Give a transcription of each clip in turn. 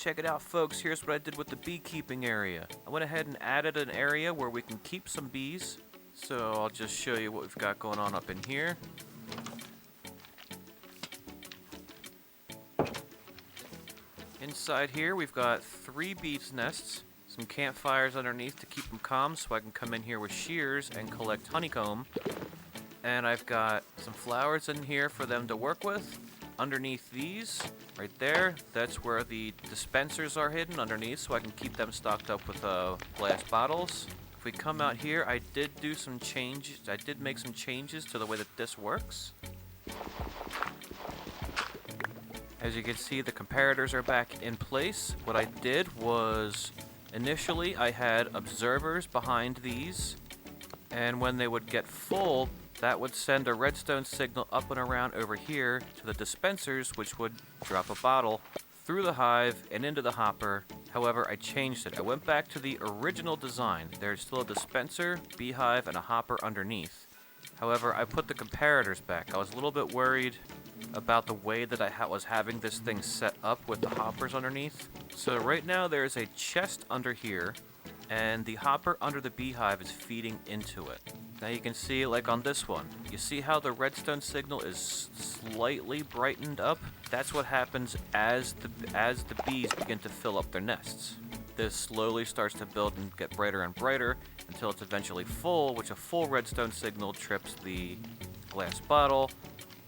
check it out, folks. Here's what I did with the beekeeping area. I went ahead and added an area where we can keep some bees. So I'll just show you what we've got going on up in here. Inside here, we've got 3 bees' nests, some campfires underneath to keep them calm so I can come in here with shears and collect honeycomb. And I've got some flowers in here for them to work with. Underneath these, right there, that's where the dispensers are hidden underneath so I can keep them stocked up with glass bottles. If we come out here, I did do some changes. I did make some changes to the way that this works. As you can see, the comparators are back in place. What I did was, initially I had observers behind these, and when they would get full, that would send a redstone signal up and around over here to the dispensers, which would drop a bottle through the hive and into the hopper. However, I changed it. I went back to the original design. There's still a dispenser, beehive, and a hopper underneath. However, I put the comparators back. I was a little bit worried about the way that I was having this thing set up with the hoppers underneath. So right now there's a chest under here, and the hopper under the beehive is feeding into it. Now you can see, like on this one, you see how the redstone signal is slightly brightened up? That's what happens as the bees begin to fill up their nests. This slowly starts to build and get brighter and brighter until it's eventually full, which a full redstone signal trips the glass bottle,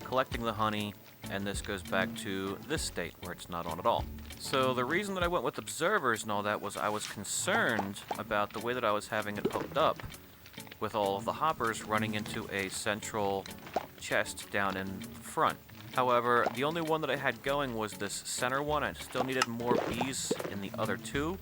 collecting the honey, and this goes back to this state where it's not on at all. So the reason that I went with observers and all that was I was concerned about the way that I was having it hooked up with all of the hoppers running into a central chest down in front. However, the only one that I had going was this center one. I still needed more bees in the other 2.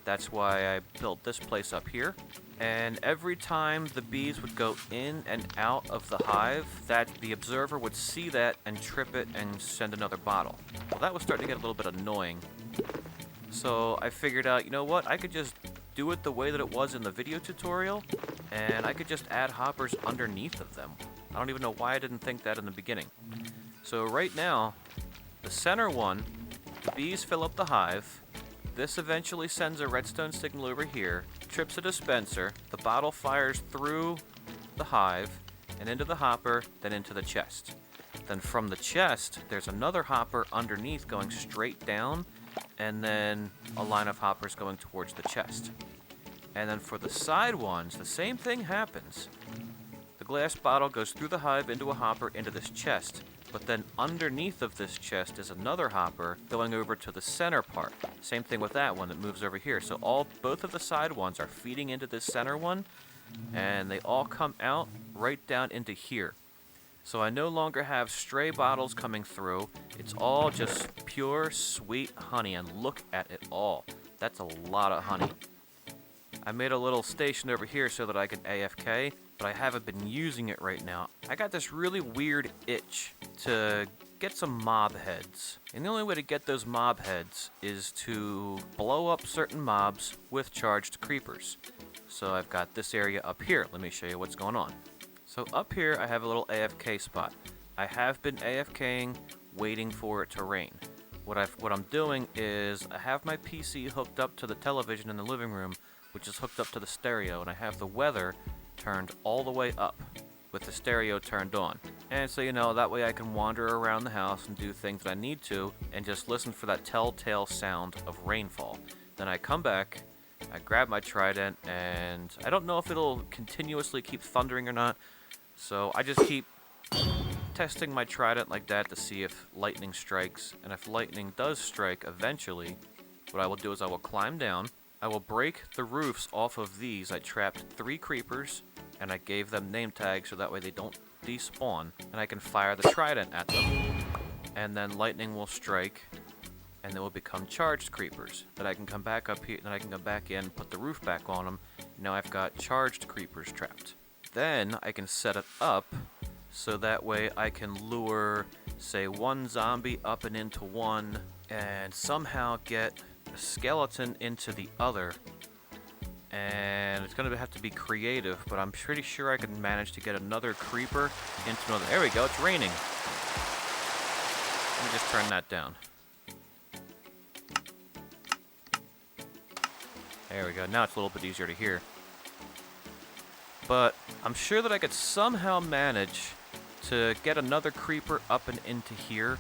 That's why I built this place up here. And every time the bees would go in and out of the hive, that the observer would see that and trip it and send another bottle. Well, that was starting to get a little bit annoying. So I figured out, you know what, I could just do it the way that it was in the video tutorial, and I could just add hoppers underneath of them. I don't even know why I didn't think that in the beginning. So right now, the center one, the bees fill up the hive. This eventually sends a redstone signal over here, trips a dispenser, the bottle fires through the hive, and into the hopper, then into the chest. Then from the chest, there's another hopper underneath going straight down, and then a line of hoppers going towards the chest. And then for the side ones, the same thing happens. The glass bottle goes through the hive into a hopper into this chest, but then underneath of this chest is another hopper going over to the center part. Same thing with that one that moves over here. So both of the side ones are feeding into this center one, and they all come out right down into here. So I no longer have stray bottles coming through. It's all just pure sweet honey, and look at it all. That's a lot of honey. I made a little station over here so that I could AFK, but I haven't been using it right now. I got this really weird itch to get some mob heads. And the only way to get those mob heads is to blow up certain mobs with charged creepers. So I've got this area up here. Let me show you what's going on. So up here I have a little AFK spot. I have been AFKing, waiting for it to rain. What I'm doing is I have my PC hooked up to the television in the living room, which is hooked up to the stereo, and I have the weather turned all the way up with the stereo turned on. And so, you know, that way I can wander around the house and do things that I need to and just listen for that telltale sound of rainfall. Then I come back, I grab my trident, and I don't know if it'll continuously keep thundering or not, so I just keep testing my trident like that to see if lightning strikes. And if lightning does strike eventually, what I will do is I will climb down, I will break the roofs off of these. I trapped 3 creepers, and I gave them name tags so that way they don't despawn, and I can fire the trident at them. And then lightning will strike, and they will become charged creepers. Then I can come back up here, then I can come back in, put the roof back on them. Now I've got charged creepers trapped. Then I can set it up so that way I can lure, say, one zombie up and into one, and somehow get a skeleton into the other. And it's gonna have to be creative, but I'm pretty sure I can manage to get another creeper into another. There we go, it's raining. Let me just turn that down. There we go. Now it's a little bit easier to hear. But I'm sure that I could somehow manage to get another creeper up and into here.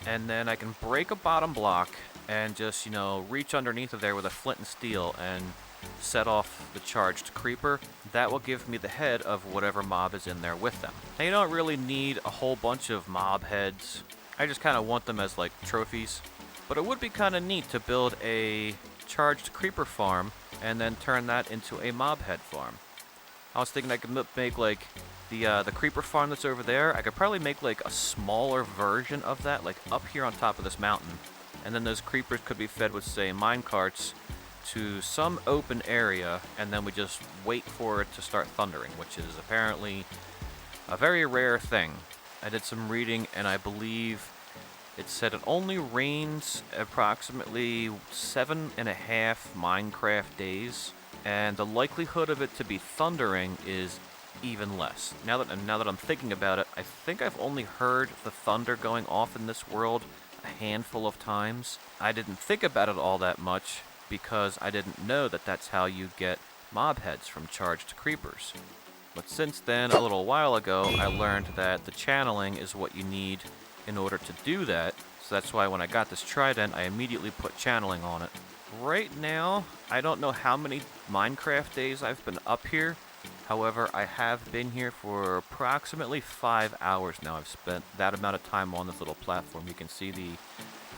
And then I can break a bottom block and just, you know, reach underneath of there with a flint and steel and set off the charged creeper. That will give me the head of whatever mob is in there with them. Now, you don't really need a whole bunch of mob heads. I just kind of want them as, like, trophies. But it would be kind of neat to build a charged creeper farm and then turn that into a mob head farm. I was thinking I could make, like, the creeper farm that's over there. I could probably make, like, a smaller version of that, like, up here on top of this mountain. And then those creepers could be fed with, say, mine carts to some open area, and then we just wait for it to start thundering, which is apparently a very rare thing. I did some reading, and I believe it said it only rains approximately 7.5 Minecraft days, and the likelihood of it to be thundering is even less. Now that I'm thinking about it, I think I've only heard the thunder going off in this world a handful of times. I didn't think about it all that much because I didn't know that that's how you get mob heads from charged creepers. But since then, a little while ago, I learned that the channeling is what you need in order to do that. So that's why when I got this trident, I immediately put channeling on it. Right now, I don't know how many Minecraft days I've been up here. However, I have been here for approximately 5 hours now. I've spent that amount of time on this little platform. You can see the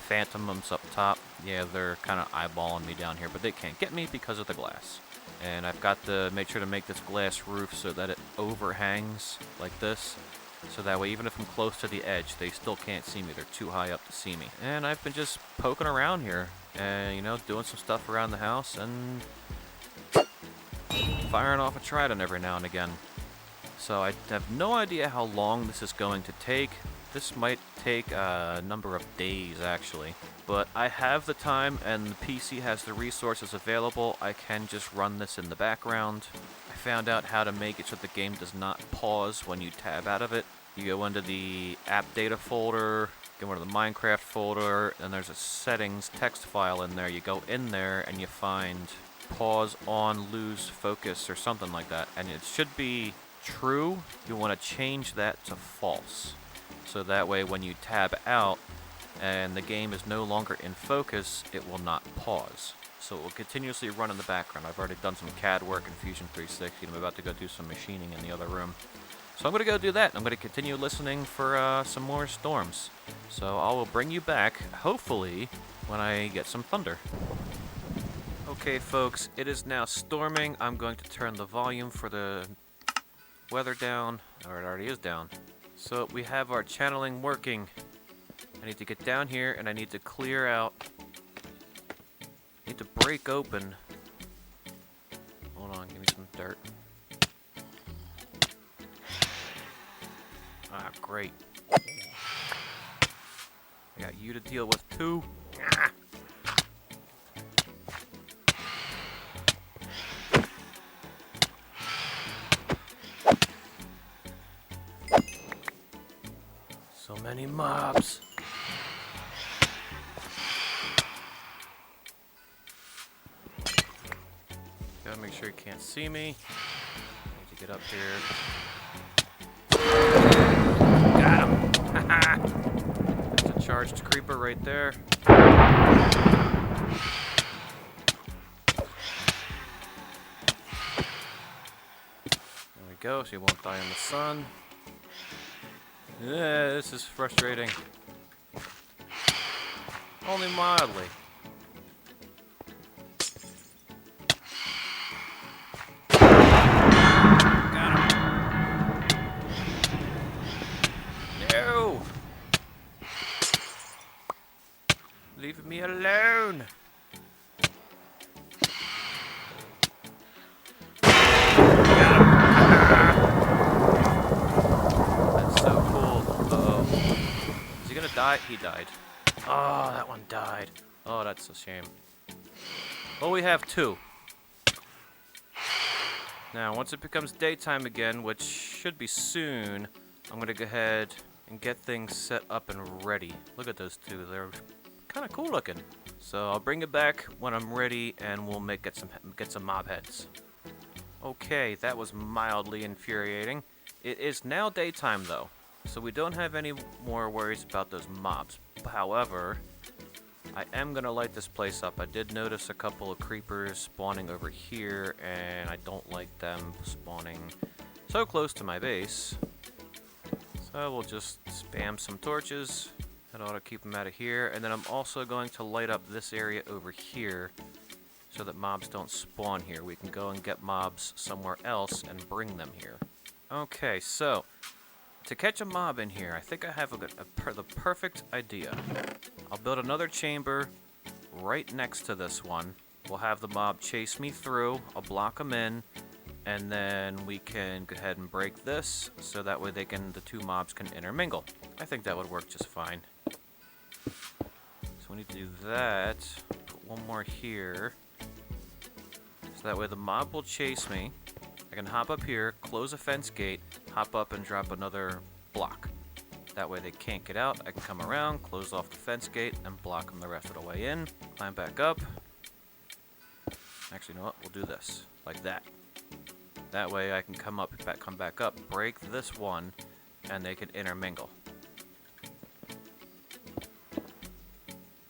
phantoms up top. Yeah, they're kind of eyeballing me down here, but they can't get me because of the glass. And I've got to make sure to make this glass roof so that it overhangs like this. So that way, even if I'm close to the edge, they still can't see me. They're too high up to see me. And I've been just poking around here and, you know, doing some stuff around the house and firing off a trident every now and again. So I have no idea how long this is going to take. This might take a number of days, actually. But I have the time, and the PC has the resources available. I can just run this in the background. I found out how to make it so the game does not pause when you tab out of it. You go into the app data folder, go into the Minecraft folder, and there's a settings text file in there. You go in there, and you find pause on lose focus or something like that. And it should be true. You want to change that to false. So that way when you tab out and the game is no longer in focus, it will not pause. So it will continuously run in the background. I've already done some CAD work in Fusion 360 and I'm about to go do some machining in the other room. So I'm going to go do that. I'm going to continue listening for some more storms. So I will bring you back, hopefully, when I get some thunder. Okay folks, it is now storming. I'm going to turn the volume for the weather down, or it already is down. So we have our channeling working. I need to get down here and I need to clear out. I need to break open. Hold on, give me some dirt. Ah, great. I got you to deal with too. Ah. So many mobs. Gotta make sure you can't see me. Need to get up here. Got him! There's a charged creeper right there. There we go, so you won't die in the sun. Yeah, this is frustrating. Only mildly. Got him. No! Leave me alone! Die? He died. Oh, that one died. Oh, that's a shame. Well, we have two. Now, once it becomes daytime again, which should be soon, I'm going to go ahead and get things set up and ready. Look at those two. They're kind of cool looking. So I'll bring it back when I'm ready, and we'll get some mob heads. Okay, that was mildly infuriating. It is now daytime though, so we don't have any more worries about those mobs. However, I am gonna light this place up. I did notice a couple of creepers spawning over here, and I don't like them spawning so close to my base. So we'll just spam some torches. That ought to keep them out of here. And then I'm also going to light up this area over here so that mobs don't spawn here. We can go and get mobs somewhere else and bring them here. Okay, so to catch a mob in here, I think I have the perfect idea. I'll build another chamber right next to this one. We'll have the mob chase me through. I'll block them in. And then we can go ahead and break this, so that way the two mobs can intermingle. I think that would work just fine. So we need to do that. Put one more here. So that way the mob will chase me. I can hop up here, close a fence gate, hop up and drop another block. That way they can't get out. I can come around, close off the fence gate, and block them the rest of the way in. Climb back up. Actually, you know what? We'll do this. Like that. That way I can come back up, break this one, and they can intermingle.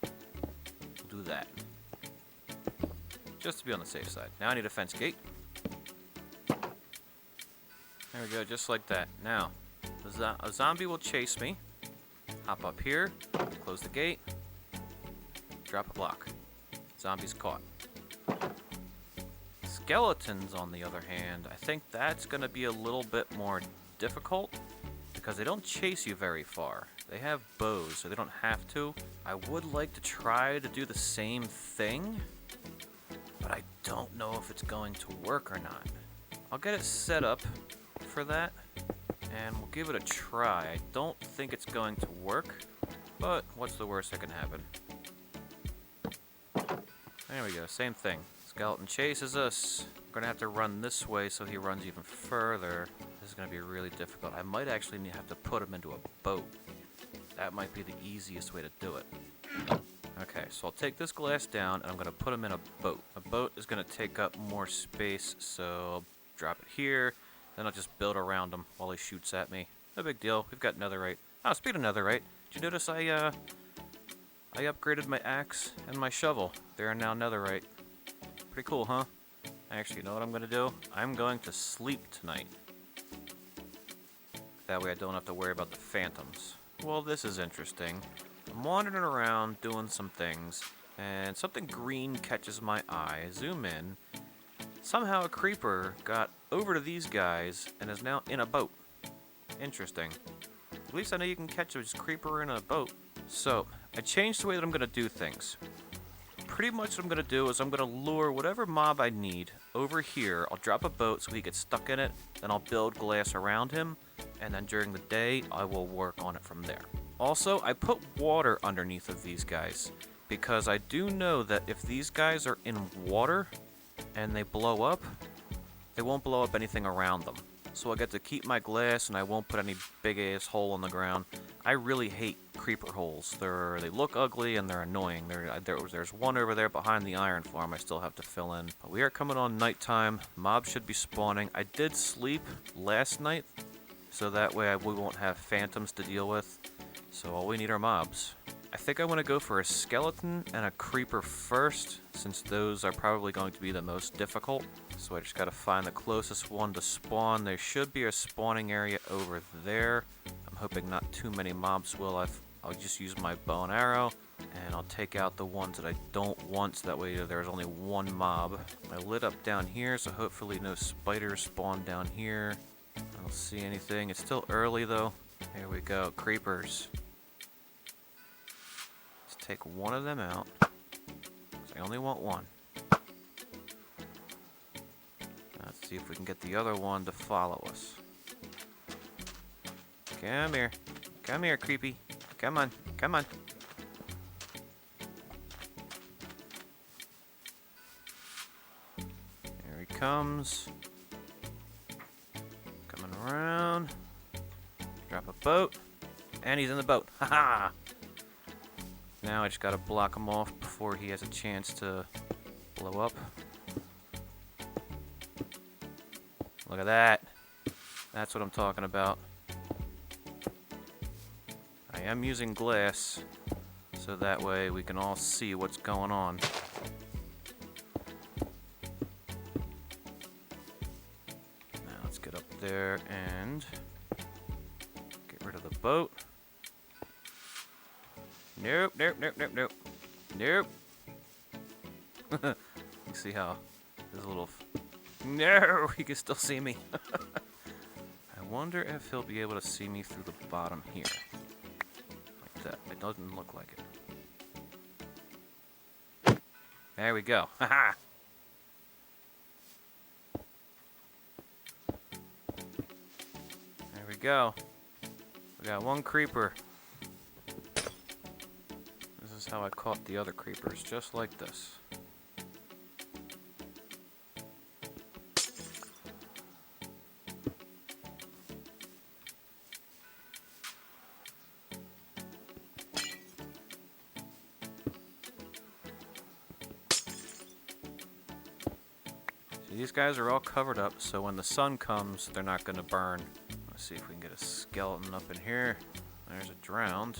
We'll do that. Just to be on the safe side. Now I need a fence gate. There we go, just like that. Now, a zombie will chase me. Hop up here, close the gate, drop a block. Zombie's caught. Skeletons, on the other hand, I think that's going to be a little bit more difficult because they don't chase you very far. They have bows, so they don't have to. I would like to try to do the same thing, but I don't know if it's going to work or not. I'll get it set up for that, and we'll give it a try. I don't think it's going to work, but what's the worst that can happen? There we go, same thing. Skeleton chases us. We're gonna have to run this way so he runs even further. This is gonna be really difficult. I might actually have to put him into a boat. That might be the easiest way to do it. Okay, so I'll take this glass down and I'm gonna put him in a boat. A boat is gonna take up more space, so I'll drop it here. Then I'll just build around him while he shoots at me. No big deal. We've got netherite. Oh, speaking of netherite, did you notice I upgraded my axe and my shovel? They are now netherite. Pretty cool, huh? Actually, you know what I'm going to do? I'm going to sleep tonight. That way I don't have to worry about the phantoms. Well, this is interesting. I'm wandering around doing some things, and something green catches my eye. I zoom in. Somehow a creeper got over to these guys and is now in a boat. Interesting. At least I know you can catch a creeper in a boat. So, I changed the way that I'm going to do things. Pretty much what I'm going to do is I'm going to lure whatever mob I need over here. I'll drop a boat so he gets stuck in it. Then I'll build glass around him. And then during the day, I will work on it from there. Also, I put water underneath of these guys. Because I do know that if these guys are in water and they blow up, they won't blow up anything around them. So I get to keep my glass and I won't put any big ass hole in the ground. I really hate creeper holes. They look ugly and they're annoying. There's one over there behind the iron farm I still have to fill in. But we are coming on nighttime. Mobs should be spawning. I did sleep last night, so that way we won't have phantoms to deal with. So all we need are mobs. I think I want to go for a skeleton and a creeper first, since those are probably going to be the most difficult. So I just got to find the closest one to spawn. There should be a spawning area over there. I'm hoping not too many mobs will. I'll just use my bow and arrow, and I'll take out the ones that I don't want, so that way there's only one mob. I lit up down here, so hopefully no spiders spawn down here. I don't see anything. It's still early though. Here we go, creepers. Let's take one of them out, 'cause I only want one. Let's see if we can get the other one to follow us. Come here. Come here, creepy. Come on. Come on. Here he comes. Coming around. Drop a boat. And he's in the boat. Haha! Now Now I just gotta block him off before he has a chance to blow up. Look at that. That's what I'm talking about. I am using glass, so that way we can all see what's going on. Now let's get up there and get rid of the boat. Nope, nope, nope, nope, nope. Nope. You see how there's a little... No, he can still see me. I wonder if he'll be able to see me through the bottom here. Like that. It doesn't look like it. There we go. Haha. There we go. We got one creeper. This is how I caught the other creepers, just like this. These guys are all covered up, so when the sun comes, they're not going to burn. Let's see if we can get a skeleton up in here. There's a drowned.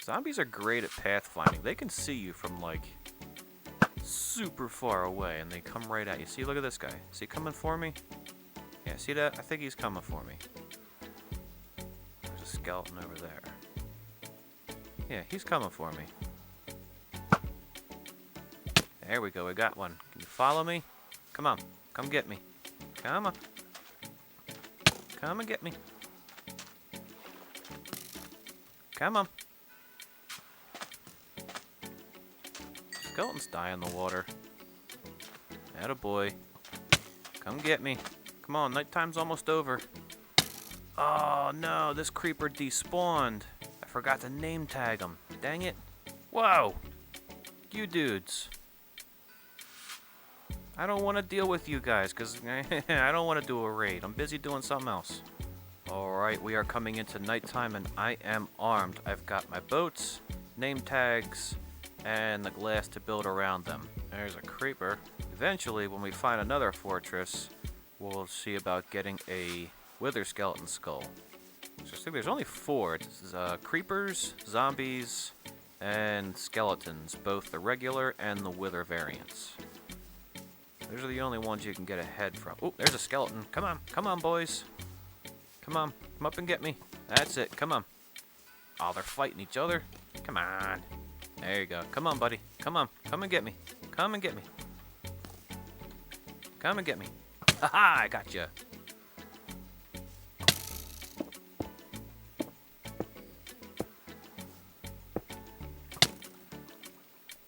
Zombies are great at pathfinding. They can see you from, like, super far away, and they come right at you. See, look at this guy. Is he coming for me? Yeah, see that? I think he's coming for me. There's a skeleton over there. Yeah, he's coming for me. There we go, we got one. Can you follow me? Come on, come get me. Come on. Come and get me. Come on. Skeletons die in the water. Attaboy. Come get me. Come on, nighttime's almost over. Oh no, this creeper despawned. I forgot to name tag him. Dang it. Whoa! You dudes. I don't want to deal with you guys, because I don't want to do a raid. I'm busy doing something else. Alright, we are coming into nighttime, and I am armed. I've got my boats, name tags, and the glass to build around them. There's a creeper. Eventually, when we find another fortress, we'll see about getting a wither skeleton skull. So there's only 4. It's creepers, zombies, and skeletons, both the regular and the wither variants. Those are the only ones you can get a head from. Oh, there's a skeleton. Come on, boys. Come on, come up and get me. That's it, come on. Oh, they're fighting each other. Come on. There you go. Come on, buddy. Come on, come and get me. Come and get me. Come and get me. Haha, I got you.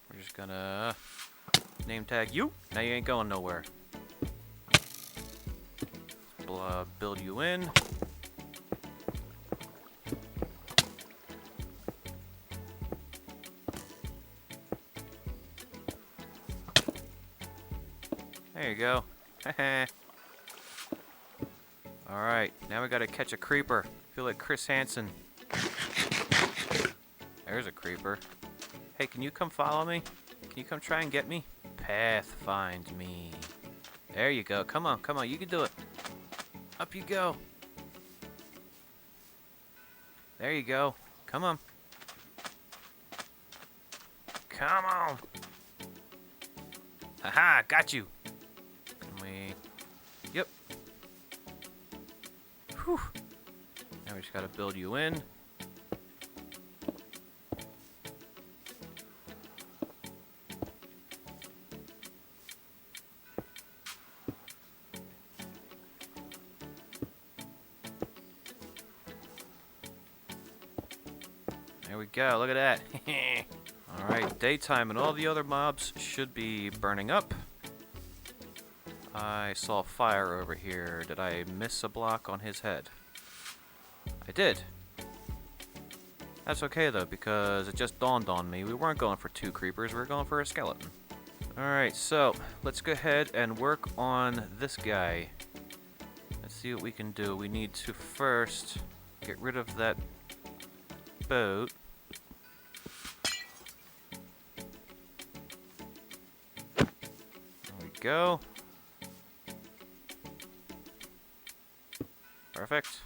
We're just gonna name tag you. Now you ain't going nowhere. Build you in. There you go. Alright, now we gotta catch a creeper. Feel like Chris Hansen. There's a creeper. Hey, can you come follow me? Can you come try and get me? Pathfind me. There you go. Come on, you can do it. Up you go. There you go. Come on. Come on. Haha, got you. Can we... Yep. Whew. Now we just gotta build you in. There we go, look at that. Alright, daytime and all the other mobs should be burning up. I saw fire over here. Did I miss a block on his head? I did. That's okay though, because it just dawned on me. We weren't going for 2 creepers, we were going for a skeleton. Alright, so let's go ahead and work on this guy. Let's see what we can do. We need to first get rid of that boat. go. Perfect.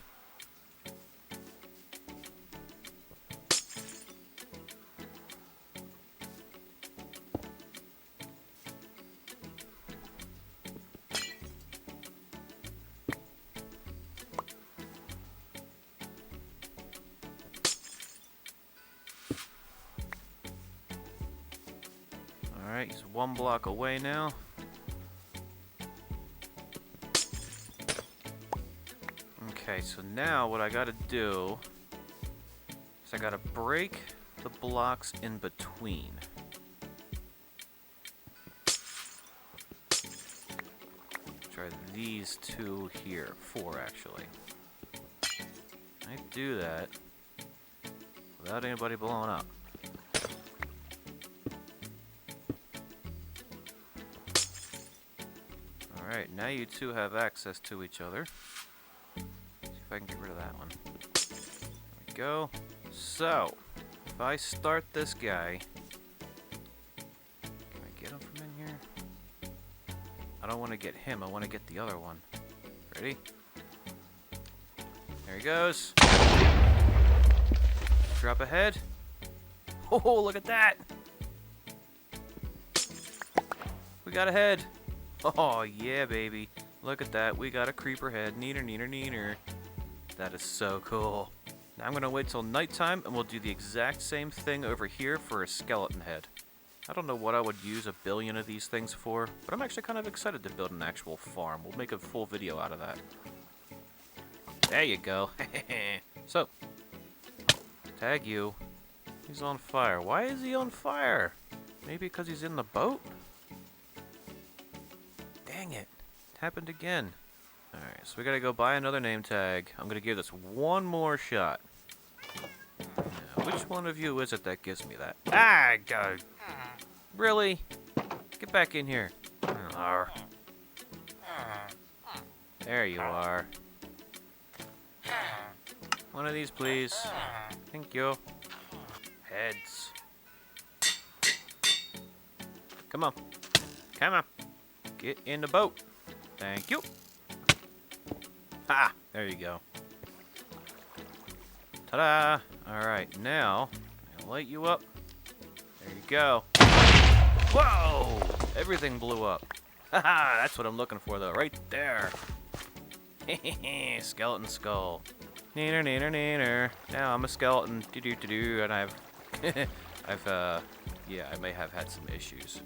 Alright, he's 1 block away now. Okay, so now what I gotta do is I gotta break the blocks in between. Try these 2 here. 4 actually. I do that without anybody blowing up. Alright, now you 2 have access to each other. See if I can get rid of that one. There we go. So, if I start this guy, can I get him from in here? I don't want to get him, I want to get the other one. Ready? There he goes. Drop ahead. Oh, look at that! We got a head. Oh, yeah, baby. Look at that. We got a creeper head. Neener, neener, neener. That is so cool. Now I'm going to wait till nighttime, and we'll do the exact same thing over here for a skeleton head. I don't know what I would use 1 billion of these things for, but I'm actually kind of excited to build an actual farm. We'll make a full video out of that. There you go. So, tag you. He's on fire. Why is he on fire? Maybe because he's in the boat? Dang it. It happened again. Alright, so we gotta go buy another name tag. I'm gonna give this 1 more shot. Now, which one of you is it that gives me that? Ah, God. Really? Get back in here. Arr. There you are. One of these, please. Thank you. Heads. Come on. Come on. Get in the boat. Thank you. Ha! There you go. Ta-da! Alright, now, I'll light you up. There you go. Whoa! Everything blew up. Haha! That's what I'm looking for, though. Right there. Skeleton skull. Neener, neener, neener. Now I'm a skeleton. Do-do-do-do. And yeah, I may have had some issues.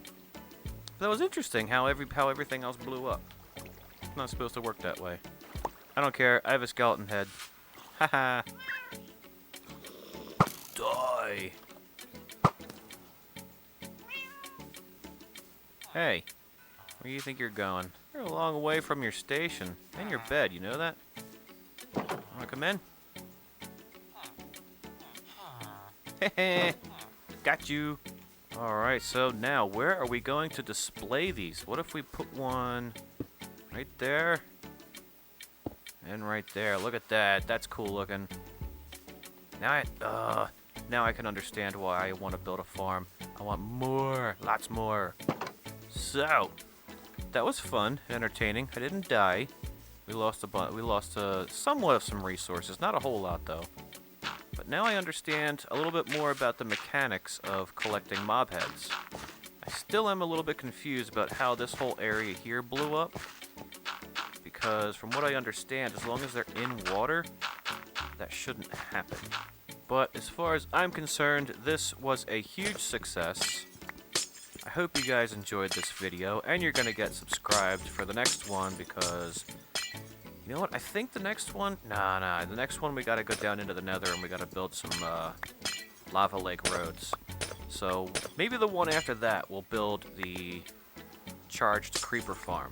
But that was interesting how everything else blew up. It's not supposed to work that way. I don't care. I have a skeleton head. Haha. Die. Hey, where do you think you're going? You're a long way from your station and your bed. You know that? Wanna come in? Hehe. Got you. Alright, so now where are we going to display these? What if we put one right there? And right there. Look at that. That's cool looking. Now I can understand why I want to build a farm. I want more. Lots more. So, that was fun, entertaining. I didn't die. We lost somewhat of some resources. Not a whole lot, though. But now I understand a little bit more about the mechanics of collecting mob heads. I still am a little bit confused about how this whole area here blew up. Because from what I understand, as long as they're in water, that shouldn't happen. But as far as I'm concerned, this was a huge success. I hope you guys enjoyed this video, and you're going to get subscribed for the next one, because, you know what, I think the next one, the next one we got to go down into the nether, and we got to build some lava lake roads. So, maybe the one after that we'll build the charged creeper farm.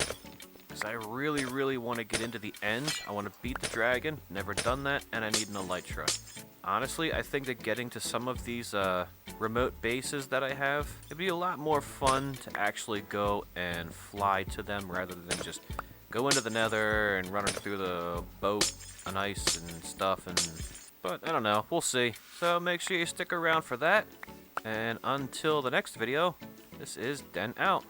Because I really, really want to get into the end. I want to beat the dragon. Never done that. And I need an elytra. Honestly, I think that getting to some of these remote bases that I have, it'd be a lot more fun to actually go and fly to them rather than just go into the nether and running through the boat on ice and stuff. But I don't know. We'll see. So make sure you stick around for that. And until the next video, this is Den out.